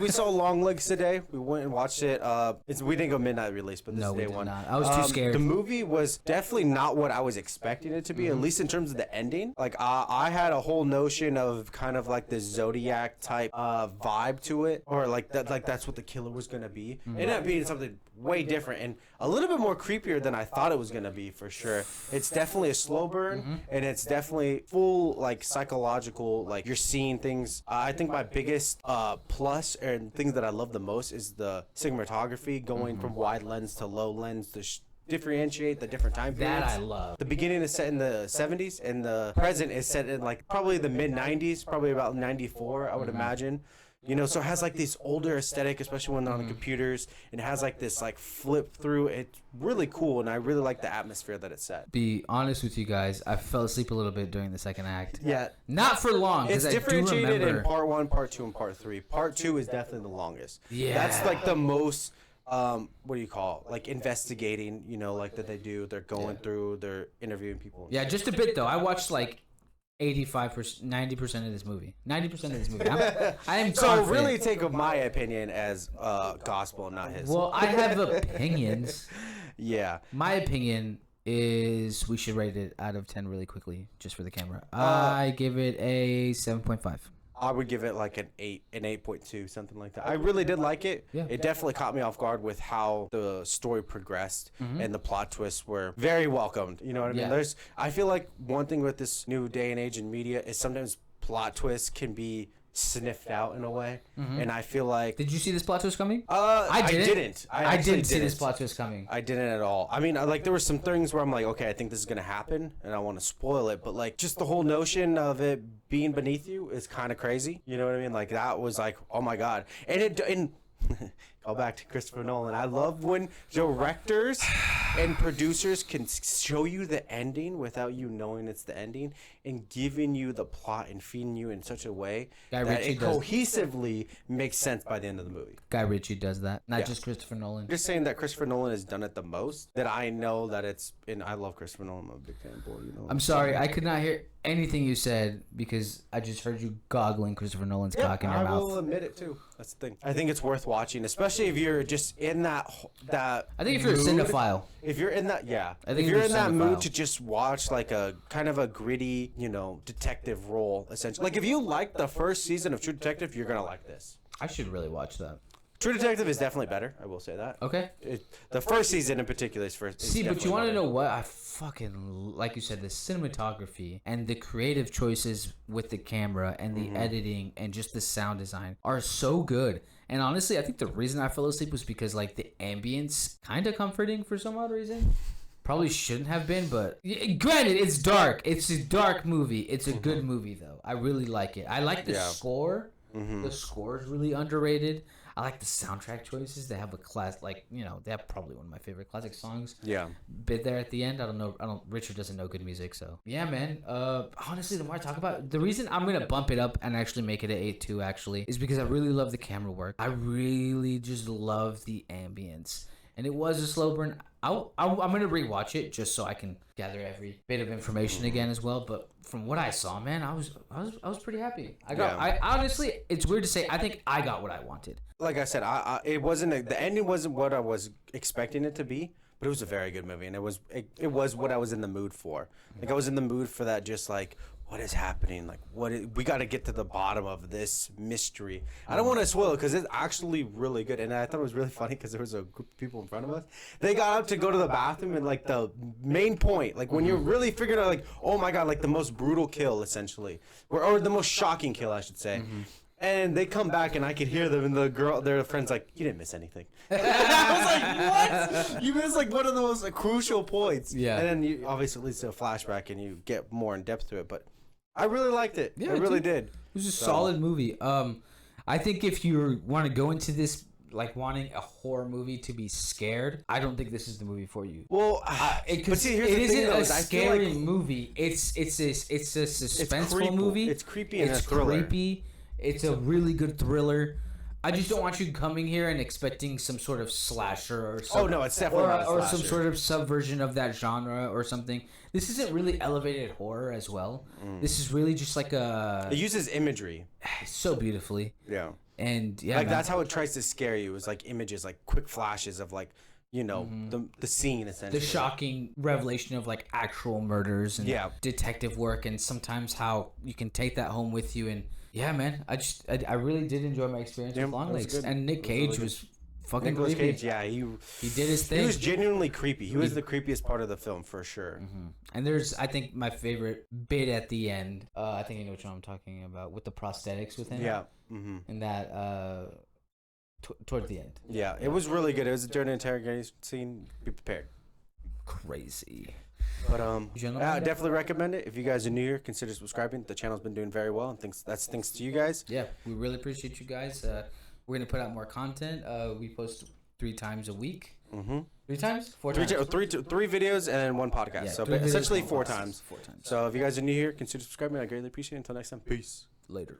We saw Longlegs today. We went and watched it. We didn't go midnight release, but this is day one. Not. I was too scared. The movie was definitely not what I was expecting it to be, at least in terms of the ending. Like I had a whole notion of kind of like this Zodiac type vibe to it, or like that. Like that's what the killer was gonna be. It ended up being something way different and a little bit more creepier than I thought it was gonna be for sure. It's definitely a slow burn, and it's definitely full like psychological. Like you're seeing things. I think my biggest plus and things that I love the most is the cinematography going from wide lens to low lens to differentiate the different time periods. That I love. The beginning is set in the 70s and the present is set in like probably the mid 90s, probably about 94, I would imagine. You know, so it has like this older aesthetic, especially when they're on the computers, and it has like this like flip through. It's really cool, and I really like the atmosphere that it set. Be honest with you guys, I fell asleep a little bit during the second act. Yeah. Not for long. It's I differentiated do remember. in part 1, part 2, and part 3. Part 2 is definitely the longest. Yeah. That's like the most, what do you call it? Like investigating, you know, like that they do. They're going through, they're interviewing people. Yeah, just a bit though. I watched like 85%, 90% of this movie. 90% of this movie. I'm So confident. really take my opinion as gospel and not his. Well, I have opinions. Yeah. My opinion is we should rate it out of 10 really quickly, just for the camera. I give it a 7.5. I would give it like an 8.2, something like that. I really did like it. Yeah. It definitely caught me off guard with how the story progressed and the plot twists were very welcomed. You know what I mean? Yeah. I feel like one thing with this new day and age in media is sometimes plot twists can be sniffed out in a way, and I feel like Did you see this plot twist coming? I didn't. I didn't see this plot twist coming. I didn't at all. I mean, like there were some things where I'm like, okay, I think this is gonna happen, and I want to spoil it. But like, just the whole notion of it being beneath you is kind of crazy. You know what I mean? Like that was like, oh my god, and call back to Christopher Nolan. I love when directors and producers can show you the ending without you knowing it's the ending and giving you the plot and feeding you in such a way that it cohesively makes sense by the end of the movie. Guy Ritchie does that, not just Christopher Nolan. Just saying that Christopher Nolan has done it the most, that I know that it's, and I love Christopher Nolan. I'm a big fan, boy. You know. I'm sorry, I could not hear anything you said because I just heard you goggling Christopher Nolan's cock in your mouth. I will admit it too. That's the thing. I think it's worth watching, especially if you're just in that. I think if you're a cinephile. If you're in that, I think if you're in that cinephile. mood to just watch like a kind of a gritty, you know, detective role, essentially. Like if you like the first season of True Detective, you're gonna like this. I should really watch that. True Detective is definitely better. I will say that. Okay. The first season in particular is first. See, but you want to know what? I fucking, like you said, the cinematography and the creative choices with the camera and the editing and just the sound design are so good. And honestly, I think the reason I fell asleep was because like the ambience kind of comforting for some odd reason. Probably shouldn't have been, but granted, it's dark. It's a dark movie. It's a good movie though. I really like it. I like the score. The score is really underrated. I like the soundtrack choices. They have a class, like, you know, they have probably one of my favorite classic songs. Yeah. Bit there at the end. I don't know. Richard doesn't know good music, so yeah, man. Honestly, the more I talk about it, the reason I'm gonna bump it up and actually make it an 8.2 actually is because I really love the camera work. I really just love the ambience. And it was a slow burn. I'm gonna rewatch it just so I can gather every bit of information again as well. But from what I saw, man, I was pretty happy. I honestly, it's weird to say, I think I got what I wanted. Like I said, it wasn't the ending wasn't what I was expecting it to be, but it was a very good movie, and it was what I was in the mood for. Like I was in the mood for that, just like, what is happening? Like, we got to get to the bottom of this mystery. I don't want to spoil it because it's actually really good. And I thought it was really funny because there was a group of people in front of us. They got up to go to the bathroom, and like the main point, like when you're really figuring out, like, oh my God, like the most brutal kill, essentially, or the most shocking kill, I should say. And they come back, and I could hear them, and their friend's like, "You didn't miss anything." And I was like, "What? You missed like one of the most crucial points." Yeah. And then you obviously it leads to a flashback, and you get more in depth to it. But I really liked it. Yeah, I really dude. did. It was a solid movie. I think if you want to go into this like wanting a horror movie to be scared, I don't think this is the movie for you. Well, but see, here's it the isn't thing, though, a is I feel scary like movie. It's a suspenseful movie. It's creepy and it's a thriller. creepy. It's a really good thriller. I just don't want you coming here and expecting some sort of slasher or something. Oh no, it's definitely not a or slasher. some sort of subversion of that genre or something. This isn't really elevated horror as well. This is really just like It uses imagery. so beautifully. Yeah. And yeah, like man. that's how it tries to scare you. It's like images, like quick flashes of like, you know, the scene essentially. The shocking revelation of like actual murders and Yeah. detective work, and sometimes how you can take that home with you. And yeah, man, I really did enjoy my experience Yeah, with it was Longlegs. good. And Nick It was Cage really good. was fucking Nicolas creepy. Cage, yeah, He did his thing. he was genuinely creepy. He was the creepiest part of the film for sure. And there's, I think, my favorite bit at the end. I think I know which one I'm talking about, with the prosthetics with him. Yeah. And that towards the end. Yeah, it was really good. It was during an interrogation scene. Be prepared. Crazy. But Gentlemen? I definitely recommend it. If you guys are new here, consider subscribing. The channel's been doing very well, and thanks to you guys. Yeah, we really appreciate you guys. We're gonna put out more content. We post 3 times a week. 3 times? 4 times? Three videos and then 1 podcast. Yeah, So 3 videos, essentially 1 4 podcast. times. 4 times. So if you guys are new here, consider subscribing. I greatly appreciate it. Until next time, peace. Later.